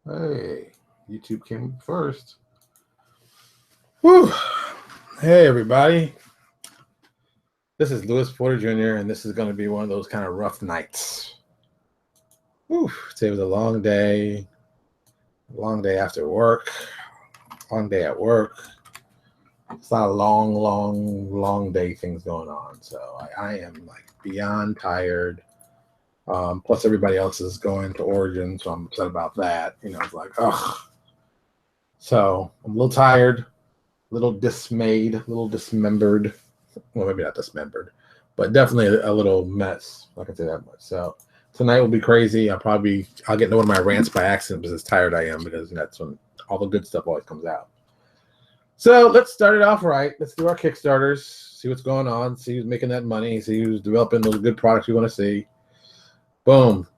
Hey, YouTube came first. Whew. Hey, everybody. This is Louis Porter Jr., and this is going to be one of those kind of rough nights. Whew. Today was a long day after work, long day at work. It's not a long day things going on. So I am like beyond tired. Plus, everybody else is going to Oregon, so I'm upset about that. It's like, ugh. So I'm a little tired, a little dismayed, a little dismembered. Well, maybe not dismembered, but definitely a little mess. I can say that much. So tonight will be crazy. I'll get into one of my rants by accident because as tired I am, because that's when all the good stuff always comes out. So let's start it off right. Let's do our Kickstarters, see what's going on, see who's making that money, see who's developing those good products we want to see. Boom.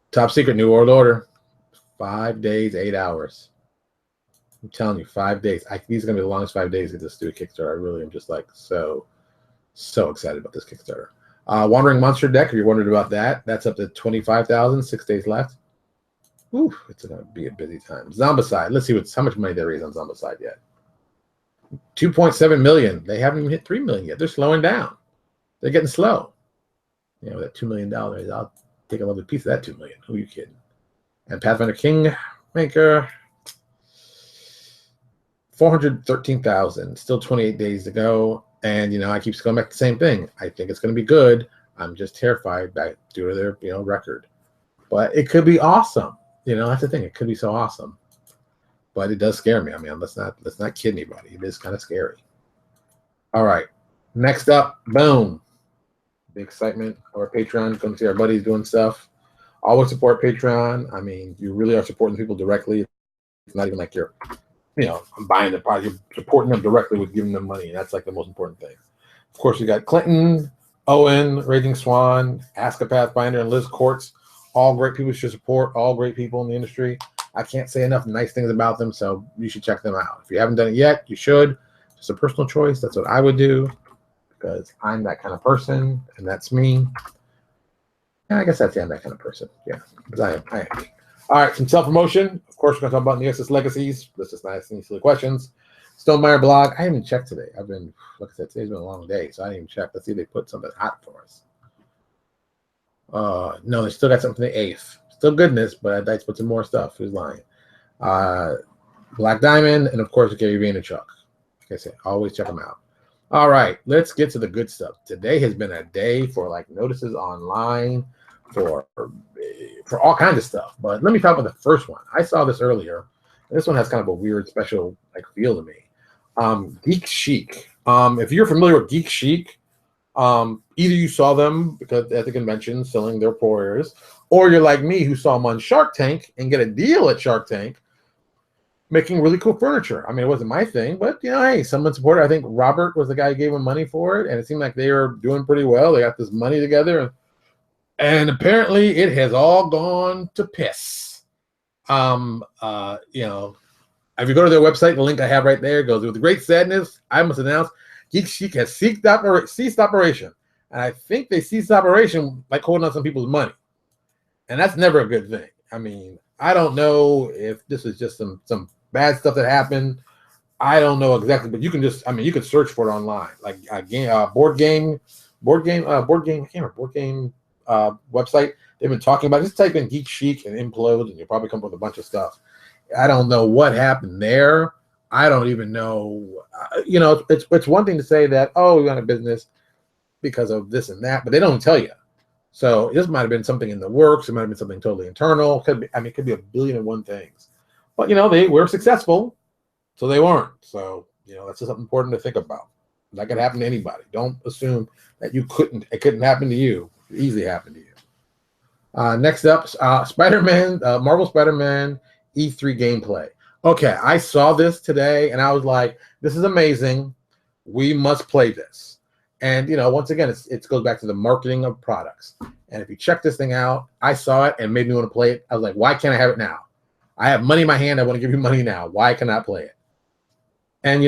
Top secret, New World Order. 5 days, 8 hours. I'm telling you, 5 days. These are going to be the longest 5 days to just do a Kickstarter. I really am just like so excited about this Kickstarter. Wandering Monster deck, if you're wondering about that, that's up to 25,000, 6 days left. Ooh, it's going to be a busy time. Zombicide. Let's see how much money there is on Zombicide yet. 2.7 million. They haven't even hit 3 million yet. They're slowing down. They're getting slow. That $2 million, I'll take a little piece of that $2 million. Who are you kidding? And Pathfinder Kingmaker, 413,000. Still 28 days to go. And I keep going back to the same thing. I think it's going to be good. I'm just terrified due to their record. But it could be awesome. That's the thing. It could be so awesome. But it does scare me. I mean, let's not kid anybody. It is kind of scary. All right. Next up, boom. The excitement of our Patreon. Come see our buddies doing stuff. Always support Patreon. I mean, you really are supporting people directly. It's not even like you're, I'm buying the product. You're supporting them directly with giving them money. And that's like the most important thing. Of course, we got Clinton, Owen, Raging Swan, Ask a Pathfinder, and Liz Courts. All great people you should support. All great people in the industry. I can't say enough nice things about them, so you should check them out. If you haven't done it yet, you should. It's a personal choice. That's what I would do because I'm that kind of person, and that's me. Yeah, I guess I'm that kind of person. Yeah, because I am. All right, some self-promotion. Of course, we're going to talk about Neosis Legacies. Let's just not ask any silly questions. Stonemeyer blog. I haven't checked today. Like I said, today's been a long day, so I didn't even check. Let's see if they put something hot for us. No, they still got something for the 8th. Still goodness, but I'd like to put some more stuff. Who's lying? Black Diamond, and of course, Gary Vaynerchuk. Like I said, always check them out. All right, let's get to the good stuff. Today has been a day for like notices online, for all kinds of stuff. But let me talk about the first one. I saw this earlier. This one has kind of a weird, special like feel to me. Geek Chic. If you're familiar with Geek Chic, either you saw them because at the convention selling their employers, or you're like me who saw them on Shark Tank and get a deal at Shark Tank making really cool furniture. I mean, it wasn't my thing, but hey, someone supported. I think Robert was the guy who gave them money for it, and it seemed like they were doing pretty well. They got this money together, and apparently it has all gone to piss. If you go to their website, the link I have right there goes, with great sadness, I must announce Geek Chic has ceased operation. And I think they ceased operation by holding on some people's money. And that's never a good thing. I mean, I don't know if this is just some bad stuff that happened. I don't know exactly, but you can you can search for it online. Like a game, board game website. They've been talking about it. Just type in Geek Chic and Implode, and you'll probably come up with a bunch of stuff. I don't know what happened there. I don't even know. It's one thing to say that, we went out of business because of this and that, but they don't tell you. So this might have been something in the works. It might have been something totally internal. It could be a billion and one things. But, they were successful, so they weren't. So, that's just something important to think about. That could happen to anybody. Don't assume that it couldn't happen to you. It easily happened to you. Next up, Spider-Man, Marvel Spider-Man E3 gameplay. Okay, I saw this today, and I was like, this is amazing. We must play this. And, once again, it goes back to the marketing of products. And if you check this thing out, I saw it and made me want to play it. I was like, why can't I have it now? I have money in my hand. I want to give you money now. Why can I play it? And,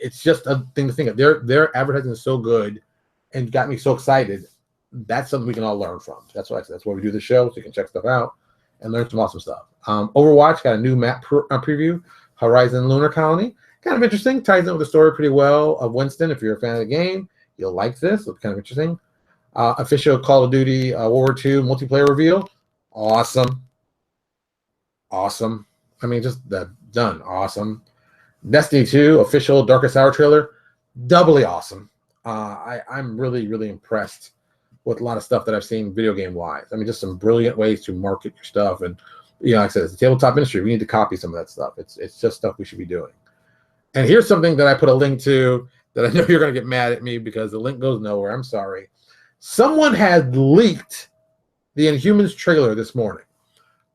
it's just a thing to think of. Their advertising is so good and got me so excited. That's something we can all learn from. That's what I said. That's why we do the show, so you can check stuff out. and learn some awesome stuff. Overwatch got a new map preview, Horizon Lunar Colony. Kind of interesting, ties in with the story pretty well of Winston. If you're a fan of the game, you'll like this. It's kind of interesting. Official Call of Duty World War II multiplayer reveal. Awesome. Awesome. I mean, just that done. Awesome. Destiny 2 official Darkest Hour trailer. Doubly awesome. I'm really, really impressed with a lot of stuff that I've seen video game wise. I mean, just some brilliant ways to market your stuff. And, you know, like I said, it's a tabletop industry. We need to copy some of that stuff. It's just stuff we should be doing. And here's something that I put a link to that I know you're going to get mad at me because the link goes nowhere. I'm sorry. Someone had leaked the Inhumans trailer this morning.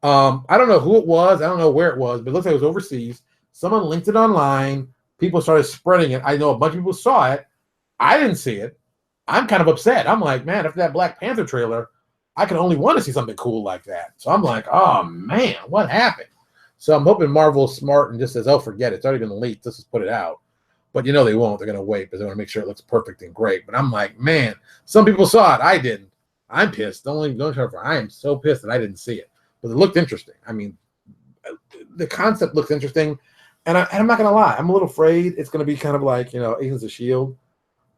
I don't know who it was. I don't know where it was, but it looks like it was overseas. Someone linked it online. People started spreading it. I know a bunch of people saw it. I didn't see it. I'm kind of upset. I'm like, man, after that Black Panther trailer, I can only want to see something cool like that. So I'm like, oh, man, what happened? So I'm hoping Marvel's smart and just says, oh, forget it. It's already been leaked. Let's just put it out. But you know they won't. They're going to wait because they want to make sure it looks perfect and great. But I'm like, man, some people saw it. I didn't. I'm pissed. I am so pissed that I didn't see it. But it looked interesting. I mean, the concept looks interesting. And I'm not going to lie. I'm a little afraid it's going to be kind of like, you know, Agents of S.H.I.E.L.D.,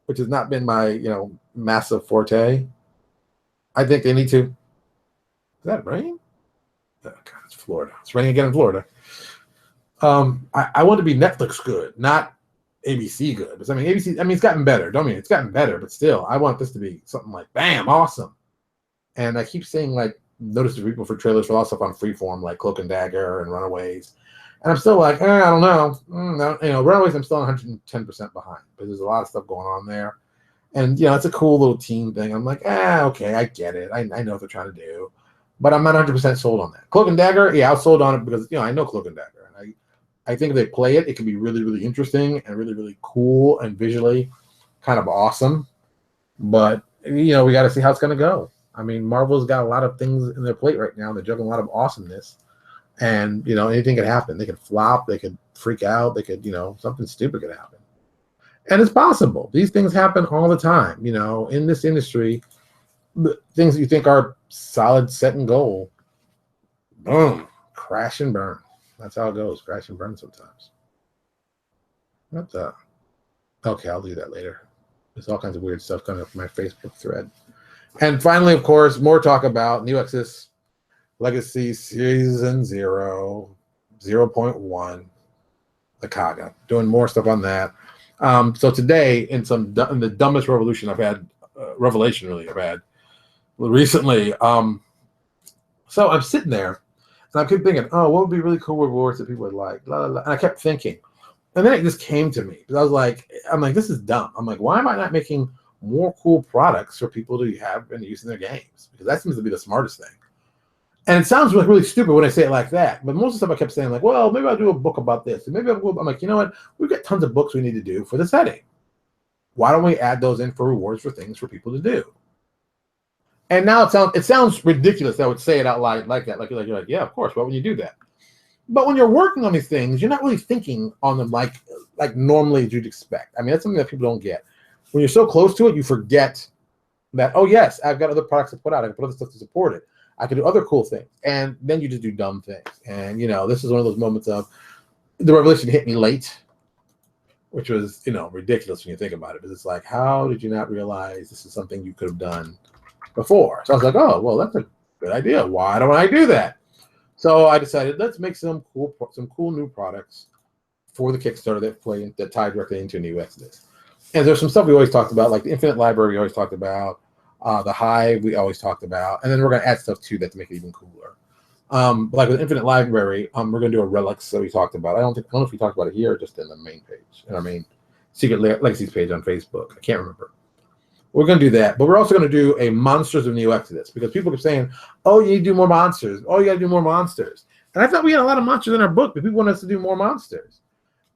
which has not been my, you know, massive forte. I think they need to. Is that rain? Oh, God, it's Florida. It's raining again in Florida. I want to be Netflix good, not ABC good. But I mean, ABC, I mean, it's gotten better. Don't mean it's gotten better, but still, I want this to be something like, bam, awesome. And I keep seeing, like, notices people for trailers for a lot of stuff on Freeform, like Cloak and Dagger and Runaways. And I'm still like, I don't know. No, you know, Runaways, I'm still 110% behind. But there's a lot of stuff going on there. And, you know, it's a cool little team thing. I'm like, okay, I get it. I know what they're trying to do. But I'm not 100% sold on that. Cloak and Dagger, yeah, I was sold on it because, you know, I know Cloak and Dagger. And I think if they play it, it can be really, really interesting and really, really cool and visually kind of awesome. But, you know, we got to see how it's going to go. I mean, Marvel's got a lot of things in their plate right now. They're juggling a lot of awesomeness. And, you know, anything could happen. They could flop. They could freak out. They could, you know, something stupid could happen. And it's possible. These things happen all the time. You know, in this industry, things that you think are solid, set and goal, boom, crash and burn. That's how it goes. Crash and burn sometimes. What the? Okay, I'll do that later. There's all kinds of weird stuff coming up in my Facebook thread. And finally, of course, more talk about New Exodus Legacy Season 0, 0.1, the Kaga. Doing more stuff on that. So today, in the dumbest revelation I've had recently. So I'm sitting there, and I kept thinking, oh, what would be really cool rewards that people would like? Blah, blah, blah. And I kept thinking. And then it just came to me. Because I'm like, this is dumb. I'm like, why am I not making more cool products for people to have and use in their games? Because that seems to be the smartest thing. And it sounds really stupid when I say it like that. But most of the stuff I kept saying, like, well, maybe I'll do a book about this. And maybe I'm like, you know what? We've got tons of books we need to do for the setting. Why don't we add those in for rewards for things for people to do? And now it sounds ridiculous that I would say it out loud like that. Like you're like, yeah, of course. Why would you do that? But when you're working on these things, you're not really thinking on them like normally as you'd expect. I mean, that's something that people don't get. When you're so close to it, you forget that, oh, yes, I've got other products to put out. I can put other stuff to support it. I can do other cool things. And then you just do dumb things. And, you know, this is one of those moments of the revelation hit me late, which was, you know, ridiculous when you think about it. Because it's like, how did you not realize this is something you could have done before? So I was like, oh, well, that's a good idea. Why don't I do that? So I decided, let's make some cool new products for the Kickstarter that tie directly into New Exodus. And there's some stuff we always talked about, like the Infinite Library we always talked about, the Hive we always talked about, and then we're going to add stuff to that to make it even cooler. Like with Infinite Library, we're going to do a relics that we talked about. I don't know if we talked about it here or just in the main page, in our main Secret Legacies page on Facebook. I can't remember. We're going to do that, but we're also going to do a Monsters of New Exodus because people keep saying, oh, you need to do more monsters. Oh, you got to do more monsters. And I thought we had a lot of monsters in our book, but people want us to do more monsters.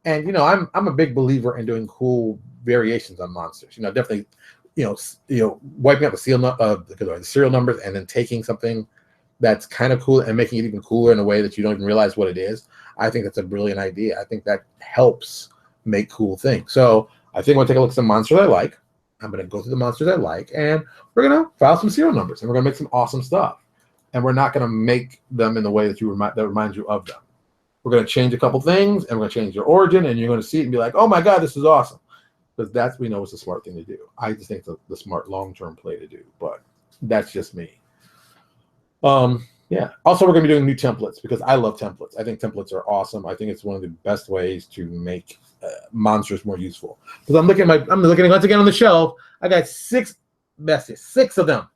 And, you know, I'm a big believer in doing cool variations on monsters. You know, definitely, you know, wiping out the serial numbers and then taking something that's kind of cool and making it even cooler in a way that you don't even realize what it is. I think that's a brilliant idea. I think that helps make cool things. So I think we'll take a look at some monsters I like. I'm going to go through the monsters I like, and we're going to file some serial numbers, and we're going to make some awesome stuff. and we're not going to make them in the way that reminds you of them. We're going to change a couple things, and we're going to change your origin, and you're going to see it and be like, oh my God, this is awesome. Because we know it's a smart thing to do. I just think it's the smart long-term play to do, but that's just me. Yeah. Also, we're going to be doing new templates because I love templates. I think templates are awesome. I think it's one of the best ways to make monsters more useful. Because I'm looking once again on the shelf. I got six of them.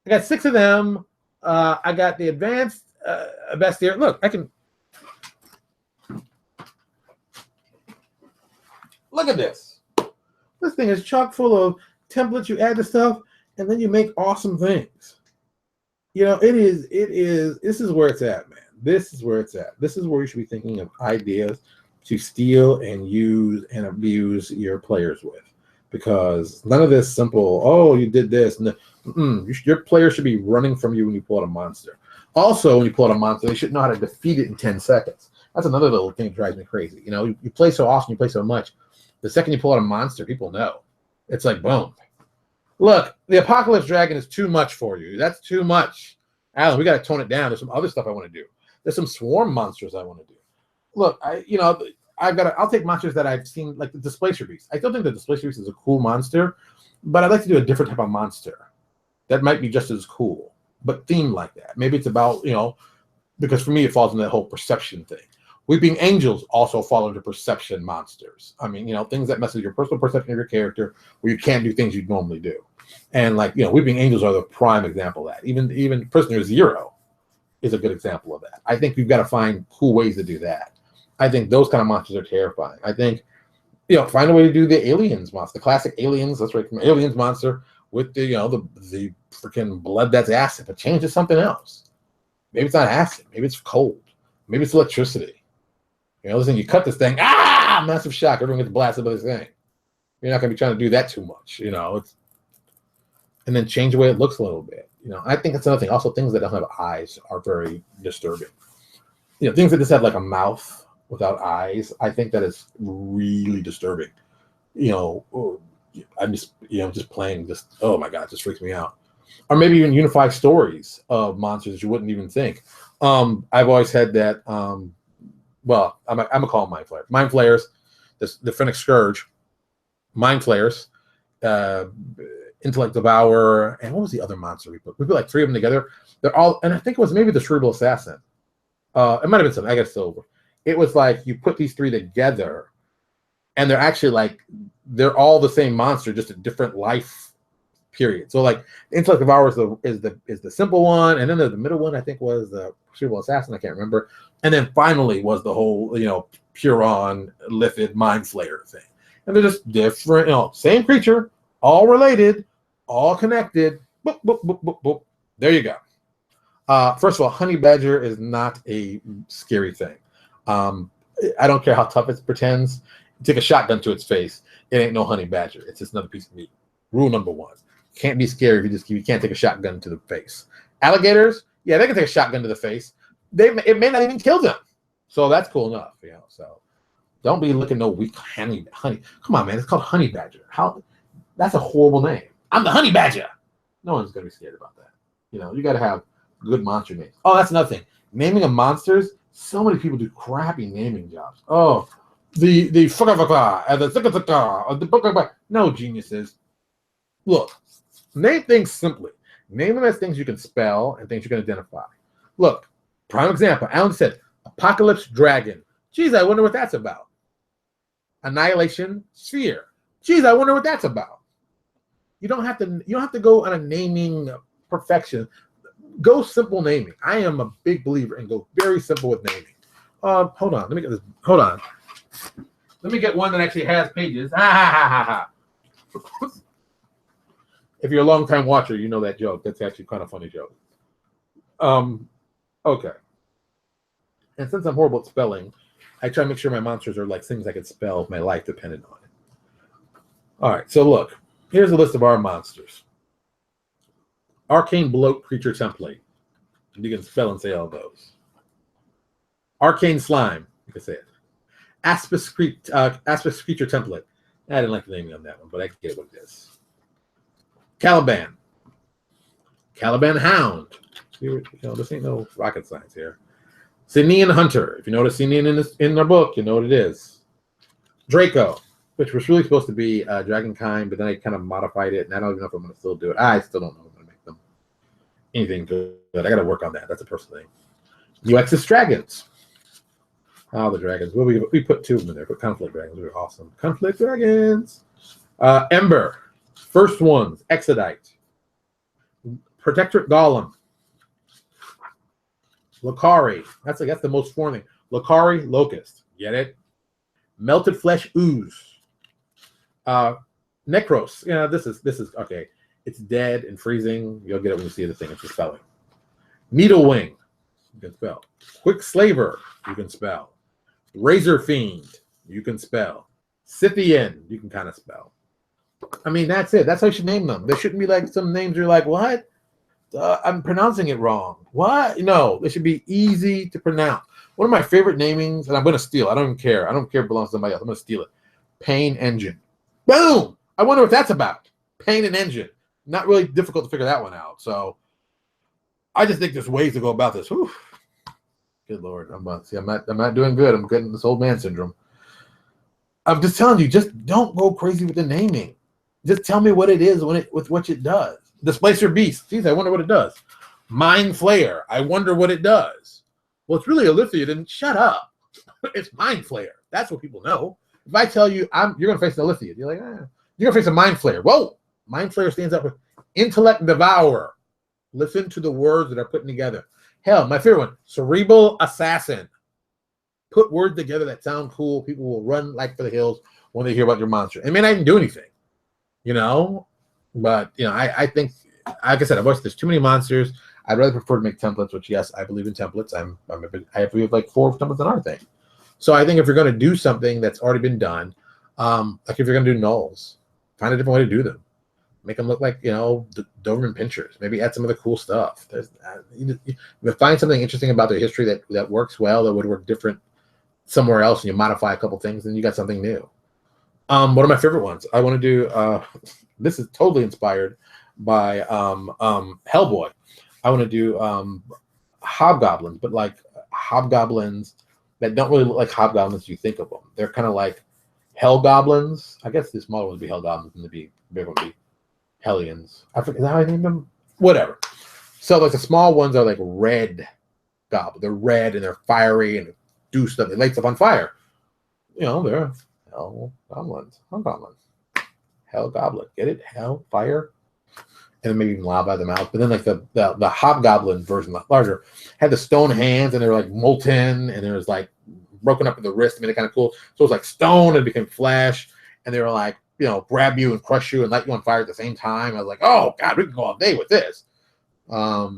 I got 6 of them. I got the advanced bestiary. Look, look at this. This thing is chock full of templates. You add the stuff, and then you make awesome things. You know, this is where it's at, man. This is where it's at. This is where you should be thinking of ideas to steal and use and abuse your players with. Because none of this simple, oh, you did this. Your player should be running from you when you pull out a monster. Also, when you pull out a monster, they should know how to defeat it in 10 seconds. That's another little thing that drives me crazy. You know, you play so often, you play so much. The second you pull out a monster, people know. It's like, boom. Look, the Apocalypse Dragon is too much for you. That's too much. Alan, we got to tone it down. There's some other stuff I want to do. There's some swarm monsters I want to do. Look, I'll take monsters that I've seen, like the Displacer Beast. I still think the Displacer Beast is a cool monster, but I'd like to do a different type of monster that might be just as cool, but themed like that. Maybe it's about, because for me, it falls into that whole perception thing. Weeping Angels also fall into perception monsters. I mean, things that mess with your personal perception of your character, where you can't do things you'd normally do. And Weeping Angels are the prime example of that. Even Prisoner Zero is a good example of that. I think we've got to find cool ways to do that. I think those kind of monsters are terrifying. I think, find a way to do the Aliens monster, the classic Aliens. That's right, from Aliens monster with the freaking blood that's acid, but change it to something else. Maybe it's not acid. Maybe it's cold. Maybe it's electricity. Listen, you cut this thing, massive shock. Everyone gets blasted by this thing. You're not going to be trying to do that too much, and then change the way it looks a little bit. I think that's another thing. Also, things that don't have eyes are very disturbing. Things that just have like a mouth without eyes, I think that is really disturbing. I'm just playing this. Oh my God, it just freaks me out. Or maybe even unify stories of monsters that you wouldn't even think. I've always had that. Well, I'm gonna call them mind flayers. Mind flayers, the Phoenix Scourge, mind flayers, Intellect Devourer, and what was the other monster we put? We put like 3 of them together. They're all, and I think it was maybe the Cerebral Assassin. It might have been something. I got it still over. It was like you put these 3 together, and they're actually they're all the same monster, just a different life period. So like Intellect Devourer is the simple one, and then the middle one I think was the Cerebral Assassin. I can't remember. And then finally was the whole, Puron, Lithid, Mind Flayer thing. And they're just different, same creature, all related, all connected. Boop, boop, boop, boop, boop. There you go. First of all, Honey Badger is not a scary thing. I don't care how tough it pretends. Take a shotgun to its face. It ain't no Honey Badger. It's just another piece of meat. Rule number 1. Can't be scary if you can't take a shotgun to the face. Alligators, yeah, they can take a shotgun to the face. It may not even kill them, so that's cool enough, So don't be looking no weak honey. Come on, man, it's called Honey Badger. That's a horrible name. I'm the Honey Badger. No one's gonna be scared about that. You got to have good monster names. Oh, that's another thing. Naming of monsters. So many people do crappy naming jobs. Oh, the no geniuses. Look, name things simply. Name them as things you can spell and things you can identify. Look. Prime example, Alan said, Apocalypse Dragon. Geez, I wonder what that's about. Annihilation Sphere. Geez, I wonder what that's about. You don't have to go on a naming perfection. Go simple naming. I am a big believer in go very simple with naming. Hold on, let me get this. Hold on. Let me get one that actually has pages. If you're a long time watcher, you know that joke. That's actually kind of a funny joke. Okay. And since I'm horrible at spelling, I try to make sure my monsters are like things I could spell if my life depended on it. All right, so look. Here's a list of our monsters. Arcane Bloat Creature Template. You can spell and say all those. Arcane Slime. You can say it. Aspis Creature Template. I didn't like the naming on that one, but I get what it is. Caliban. Caliban Hound. You know, this ain't no rocket science here. Sinian Hunter. If you notice Sinian in their book, you know what it is. Draco, which was really supposed to be Dragonkind, but then I kind of modified it, and I don't even know if I'm going to still do it. I still don't know if I'm going to make them anything good. I got to work on that. That's a personal thing. UX's Dragons. Oh, the dragons. Well, we put 2 of them in there. Put Conflict Dragons. They're awesome. Conflict Dragons. Ember. First ones. Exodite. Protectorate Golem. Lakari. That's the most foreign thing. Lakari Locust. Get it? Melted Flesh Ooze. Necros. Yeah, this is okay. It's dead and freezing. You'll get it when you see the thing. It's a spelling. Needlewing. You can spell. Quick Slaver. You can spell. Razor Fiend. You can spell. Scythian. You can kind of spell. I mean, that's it. That's how you should name them. There shouldn't be like some names you're like, what? I'm pronouncing it wrong. What? No, they should be easy to pronounce. One of my favorite namings, and I'm going to steal. I don't even care. I don't care if it belongs to somebody else. I'm going to steal it. Pain Engine. Boom! I wonder what that's about. Pain and Engine. Not really difficult to figure that one out. So I just think there's ways to go about this. Whew. Good Lord. I'm not doing good. I'm getting this old man syndrome. I'm just telling you, just don't go crazy with the naming. Just tell me what it is with what it does. Displacer Beast. Geez, I wonder what it does. Mind Flayer. I wonder what it does. Well, it's really a Lithium. Shut up. It's Mind Flayer. That's what people know. If I tell you you're going to face a Lithium, you're like, you're going to face a Mind Flayer. Whoa. Mind Flayer stands up for Intellect Devourer. Listen to the words that are put together. Hell, my favorite one, Cerebral Assassin. Put words together that sound cool. People will run like for the hills when they hear about your monster. It may not even do anything, you know? But, you know, I think, like I said, there's too many monsters. I'd rather prefer to make templates, which, yes, I believe in templates. We have like 4 templates on our thing. So I think if you're going to do something that's already been done, like if you're going to do nulls, find a different way to do them. Make them look like, you know, Doberman pinchers. Maybe add some of the cool stuff. You find something interesting about their history that works well, that would work different somewhere else, and you modify a couple things, and you got something new. One of my favorite ones. I want to do. This is totally inspired by Hellboy. I want to do hobgoblins, but like hobgoblins that don't really look like hobgoblins you think of them. They're kind of like hell goblins. I guess the smaller ones would be hell goblins, and the big one would be hellions. I forget, is that how I named them? Whatever. So like the small ones are like red goblins. They're red and they're fiery and do stuff. They light stuff on fire. You know, they're hell goblins. Hell goblin. Get it? Hell, fire. And then maybe even lava at the mouth. But then like the hobgoblin version, larger, had the stone hands and they were like molten and there was like broken up in the wrist. I mean, they're kind of cool. So it was like stone and it became flesh. And they were like, you know, grab you and crush you and light you on fire at the same time. I was like, oh God, we can go all day with this. I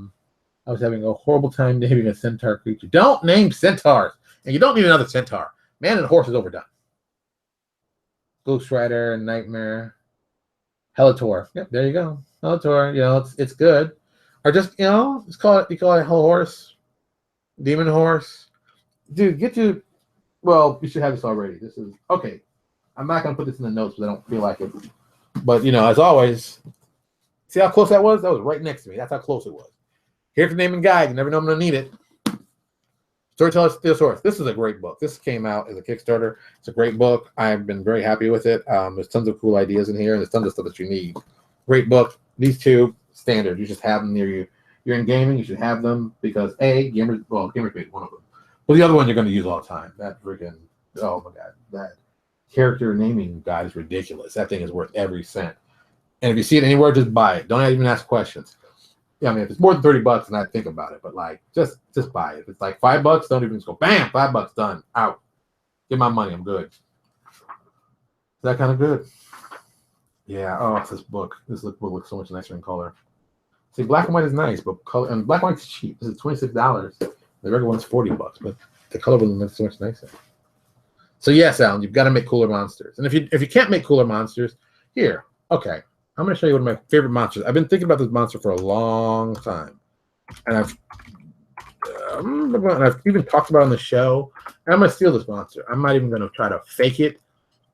was having a horrible time naming a centaur creature. Don't name centaurs. And you don't need another centaur. Man and horse is overdone. Ghost Rider and Nightmare. Helator. Yep, there you go. Helator, you know, it's good. Or just, you know, you call it Hell Horse, Demon Horse. Dude, well, you should have this already. This is, okay. I'm not going to put this in the notes because I don't feel like it. But, you know, as always, see how close that was? That was right next to me. That's how close it was. Here for naming guide. You never know I'm going to need it. Storyteller's Thesaurus. This is a great book. This came out as a Kickstarter. It's a great book. I've been very happy with it. There's tons of cool ideas in here, and there's tons of stuff that you need. Great book. These 2, standard. You just have them near you. You're in gaming, you should have them because gamers made one of them. Well, the other one you're going to use all the time. That freaking, oh my God, that character naming guide is ridiculous. That thing is worth every cent. And if you see it anywhere, just buy it. Don't even ask questions. Yeah, I mean, if it's more than $30, then I'd think about it. But like, just buy it. If it's like $5, don't even just go, bam, $5 done, out. Get my money, I'm good. Is that kind of good? Yeah. Oh, it's this book. This book looks so much nicer in color. See, black and white is nice, but color and black and white's cheap. This is $26. The regular one's $40, but the color one looks so much nicer. So yes, Alan, you've got to make cooler monsters. And if you can't make cooler monsters, here, okay. I'm going to show you one of my favorite monsters. I've been thinking about this monster for a long time. And I've even talked about it on the show. And I'm going to steal this monster. I'm not even going to try to fake it.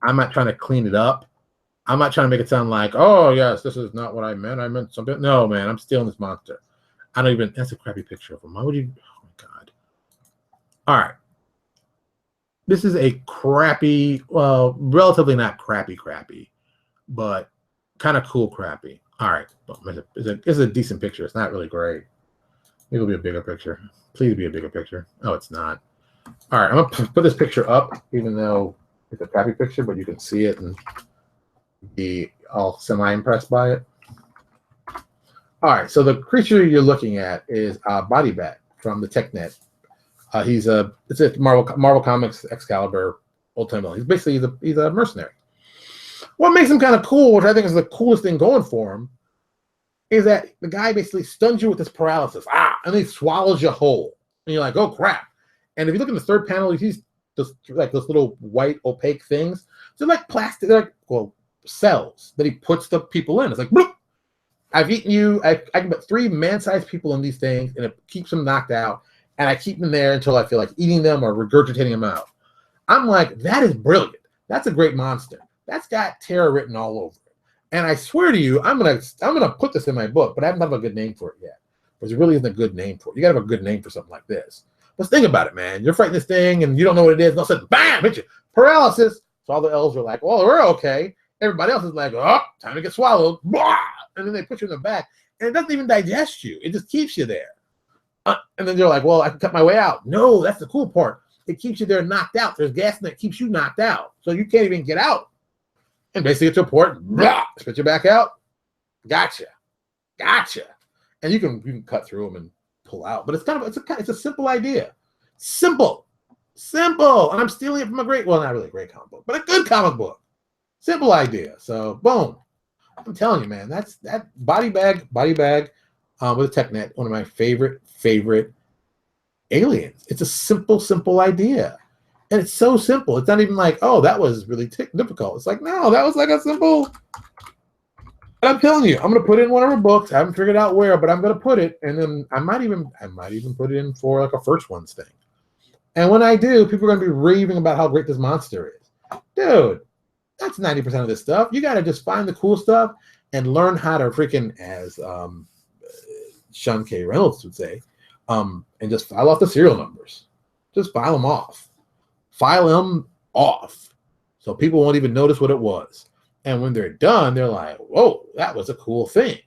I'm not trying to clean it up. I'm not trying to make it sound like, oh, yes, this is not what I meant. I meant something. No, man, I'm stealing this monster. I don't even, that's a crappy picture of him. Why would you, oh my God. All right. This is a crappy, well, relatively not crappy, but kind of cool crappy. All right. It's a decent picture. It's not really great. Maybe it'll be a bigger picture. Please be a bigger picture. Oh, it's not. All right. I'm going to put this picture up, even though it's a crappy picture, but you can see it and be all semi-impressed by it. All right. So the creature you're looking at is Body Bat from the TechNet. It's a Marvel Comics Excalibur Ultimate. He's a mercenary. What makes him kind of cool, which I think is the coolest thing going for him, is that the guy basically stuns you with this paralysis. And then he swallows you whole. And you're like, oh crap. And if you look in the third panel, you see those little white opaque things. They're like plastic, they're like cells that he puts the people in. It's like, bloop. I've eaten you. I can put 3 man-sized people in these things, and it keeps them knocked out. And I keep them there until I feel like eating them or regurgitating them out. I'm like, that is brilliant. That's a great monster. That's got terror written all over it. And I swear to you, I'm gonna put this in my book, but I haven't thought of a good name for it yet. Because there really isn't a good name for it. You gotta have a good name for something like this. Let's think about it, man. You're fighting this thing and you don't know what it is, and all of a sudden, bam, hit you. Paralysis. So all the elves are like, well, we're okay. Everybody else is like, oh, time to get swallowed. Blah! And then they put you in the back, and it doesn't even digest you. It just keeps you there. And then they're like, well, I can cut my way out. No, that's the cool part. It keeps you there knocked out. There's gas in that keeps you knocked out. So you can't even get out. And basically get to a port, blah, spit you back out. Gotcha. And you can cut through them and pull out. But it's a simple idea. Simple. And I'm stealing it from a great, well, not really a great comic book, but a good comic book. Simple idea. So boom. I'm telling you, man, that body bag with a TechNet, one of my favorite aliens. It's a simple idea. And it's so simple. It's not even like, oh, that was really difficult. It's like, no, that was like a simple. And I'm telling you, I'm going to put it in one of our books. I haven't figured out where, but I'm going to put it. And then I might even put it in for like a first ones thing. And when I do, people are going to be raving about how great this monster is. Dude, that's 90% of this stuff. You got to just find the cool stuff and learn how to freaking, as Sean K. Reynolds would say, and just file off the serial numbers. Just file them off. So people won't even notice what it was. And when they're done, they're like, whoa, that was a cool thing.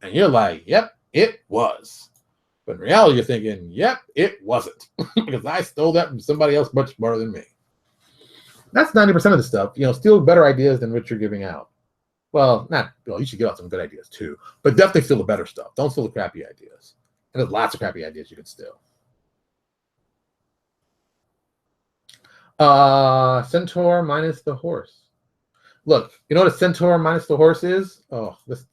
And you're like, yep, it was. But in reality, you're thinking, yep, it wasn't. Because I stole that from somebody else much smarter than me. That's 90% of the stuff. Steal better ideas than what you're giving out. Well, you should give out some good ideas too. But definitely steal the better stuff. Don't steal the crappy ideas. And there's lots of crappy ideas you can steal. Centaur minus the horse. Look, you know what a centaur minus the horse is? Oh, this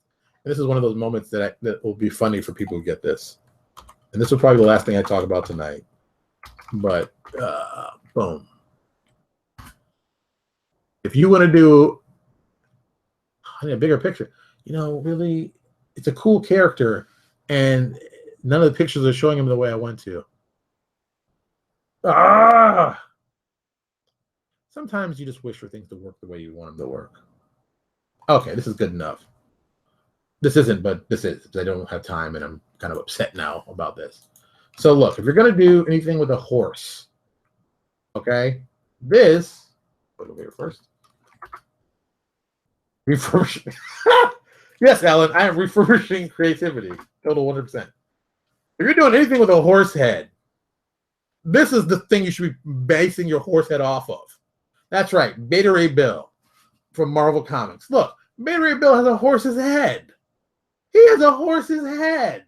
is one of those moments that will be funny for people who get this. And this will probably be the last thing I talk about tonight. But boom. If you want to do a bigger picture, really, it's a cool character, and none of the pictures are showing him the way I want to. Sometimes you just wish for things to work the way you want them to work. Okay, this is good enough. This isn't, but this is. I don't have time, and I'm kind of upset now about this. So look, if you're going to do anything with a horse, okay, this, put it over here first. Refurbishing. Yes, Alan, I am refurbishing creativity. Total 100%. If you're doing anything with a horse head, this is the thing you should be basing your horse head off of. That's right, Beta Ray Bill from Marvel Comics. Look, Beta Ray Bill has a horse's head. He has a horse's head.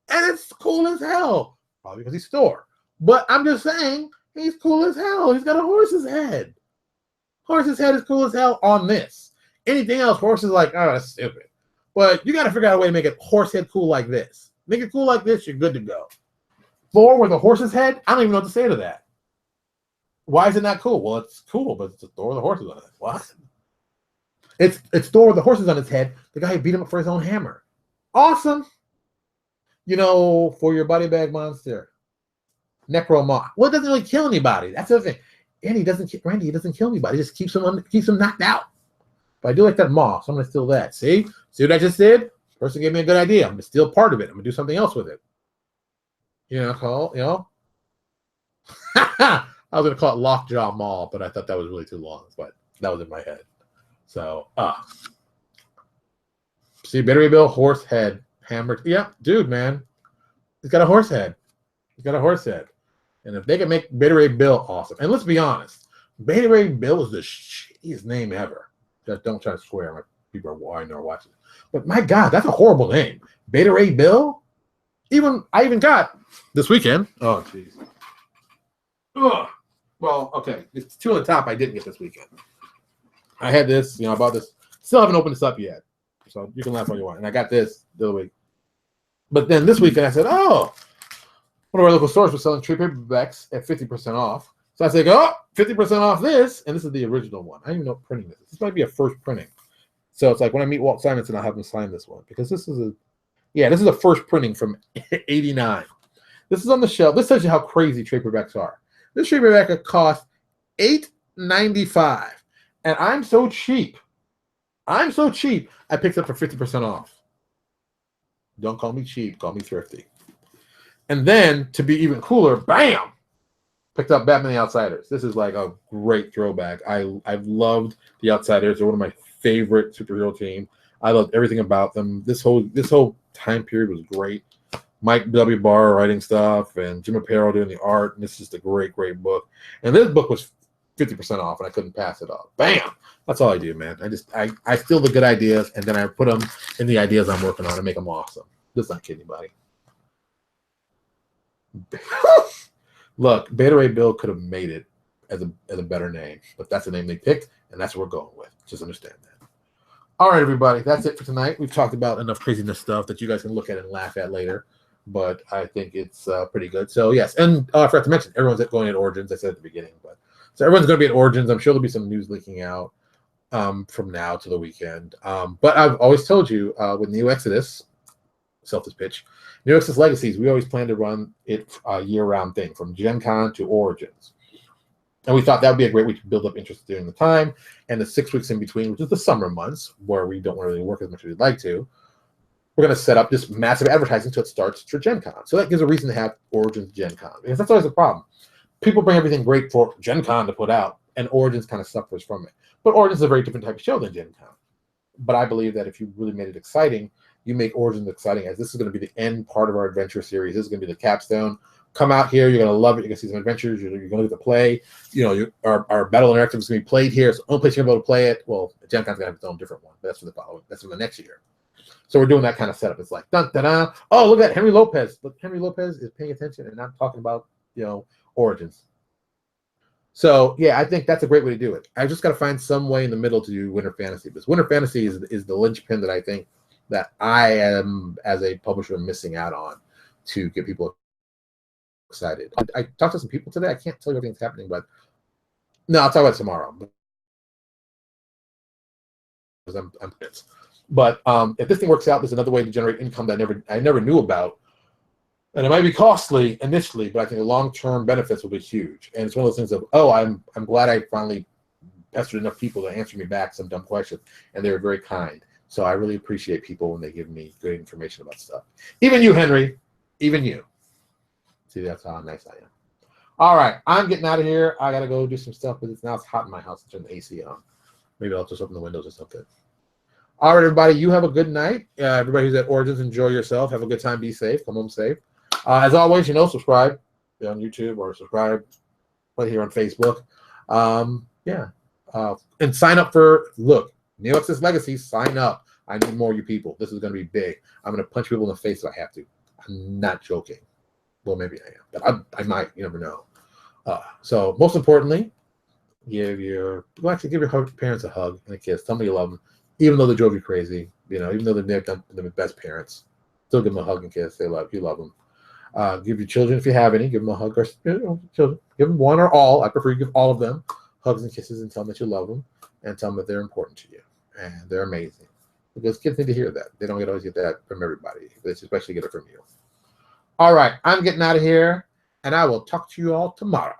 And it's cool as hell. Probably because he's Thor. But I'm just saying, he's cool as hell. He's got a horse's head. Horse's head is cool as hell on this. Anything else, horse is like, oh, that's stupid. But you got to figure out a way to make it horse head cool like this. Make it cool like this, you're good to go. Thor with a horse's head, I don't even know what to say to that. Why is it not cool? Well, it's cool, but it's Thor with the horses on it. What? It's Thor with the horses on his head, the guy who beat him up for his own hammer. Awesome. For your body bag monster. Necromoth. Well, it doesn't really kill anybody. That's the other thing. Randy doesn't kill anybody. He just keeps them knocked out. But I do like that moth, so I'm going to steal that. See what I just did? person gave me a good idea. I'm going to steal part of it. I'm going to do something else with it. I was going to call it Lockjaw Mall, but I thought that was really too long. But that was in my head. So, see, Battery Bill, horse head, hammered. Yeah, dude, man. He's got a horse head. He's got a horse head. And if they can make Beta Ray Bill awesome, and let's be honest, Beta Ray Bill is the shittiest name ever. Just don't try to swear. My people are watching. But my God, that's a horrible name. Beta Ray Bill? I even got this weekend. Oh, jeez. Well, okay. It's two on the top I didn't get this weekend. I had this, I bought this. Still haven't opened this up yet. So you can laugh all you want. And I got this the other week. But then this weekend I said, one of our local stores was selling trade paperbacks at 50% off. So I said, 50% off this. And this is the original one. I don't even know what printing this is. This might be a first printing. So it's like when I meet Walt Simonson, I'll have him sign this one. Because this is a first printing from 89. This is on the shelf. This tells you how crazy trade paperbacks are. This trade paperback cost $8.95. And I'm so cheap. I picked it up for 50% off. Don't call me cheap. Call me thrifty. And then, to be even cooler, bam! Picked up Batman the Outsiders. This is like a great throwback. I've loved the Outsiders. They're one of my favorite superhero team. I loved everything about them. This whole time period was great. Mike W. Barr writing stuff and Jim Aparo doing the art. And this is just a great, great book. And this book was 50% off, and I couldn't pass it off. Bam! That's all I do, man. I steal the good ideas, and then I put them in the ideas I'm working on and make them awesome. Just not kidding anybody. Look, Beta Ray Bill could have made it as a better name, but that's the name they picked, and that's what we're going with. Just understand that. All right, everybody, that's it for tonight. We've talked about enough craziness stuff that you guys can look at and laugh at later, but I think it's pretty good. So, yes, and I forgot to mention, everyone's going at Origins. I said at the beginning, so everyone's going to be at Origins. I'm sure there'll be some news leaking out from now to the weekend. But I've always told you with New Exodus, selfish pitch, New Exodus Legacies, we always plan to run it a year-round thing from Gen Con to Origins. And we thought that would be a great way to build up interest during the time. And the 6 weeks in between, which is the summer months, where we don't really work as much as we'd like to, we're going to set up this massive advertising until it starts for Gen Con. So that gives a reason to have Origins Gen Con, because that's always a problem. People bring everything great for Gen Con to put out, and Origins kind of suffers from it. But Origins is a very different type of show than Gen Con. But I believe that if you really made it exciting, you make Origins exciting, as this is going to be the end part of our adventure series. This is going to be the capstone. Come out here. You're going to love it. You're going to see some adventures. You're going to get to play. Our Battle Interactive is going to be played here. It's the only place you're going to be able to play it. Well, Gen Con's going to have its own different one. But that's for the following. That's for the next year. So we're doing that kind of setup. It's like, dun, dun, dun. Oh, look at Henry Lopez. Look, Henry Lopez is paying attention and not talking about, Origins. So, yeah, I think that's a great way to do it. I've just got to find some way in the middle to do Winter Fantasy. Because Winter Fantasy is the linchpin that I think that I am, as a publisher, missing out on to get people excited. I talked to some people today. I can't tell you everything's happening, but no, I'll talk about it tomorrow. Because I'm pissed. But if this thing works out, there's another way to generate income that I never knew about. And it might be costly initially, but I think the long-term benefits will be huge. And it's one of those things of, I'm glad I finally pestered enough people to answer me back some dumb questions, and they were very kind. So I really appreciate people when they give me good information about stuff. Even you, Henry. Even you. See, that's how nice I am. All right, I'm getting out of here. I got to go do some stuff, because now it's hot in my house. Turn the AC on. Maybe I'll just open the windows or something. All right, everybody, you have a good night. Everybody who's at Origins, enjoy yourself. Have a good time. Be safe. Come home safe. As always, subscribe on YouTube or subscribe right here on Facebook. And sign up for, New Exodus Legacy, sign up. I need more of you people. This is going to be big. I'm going to punch people in the face if I have to. I'm not joking. Well, maybe I am, but I might. You never know. So most importantly, give your parents a hug and a kiss. Tell them you love them, even though they drove you crazy. Even though they've done the best parents. Still give them a hug and kiss. They love you. Love them. Give your children, if you have any, give them a hug. Or children, give them one or all. I prefer you give all of them hugs and kisses and tell them that you love them and tell them that they're important to you and they're amazing. Because kids need to hear that. They don't always get that from everybody. They especially get it from you. All right, I'm getting out of here, and I will talk to you all tomorrow.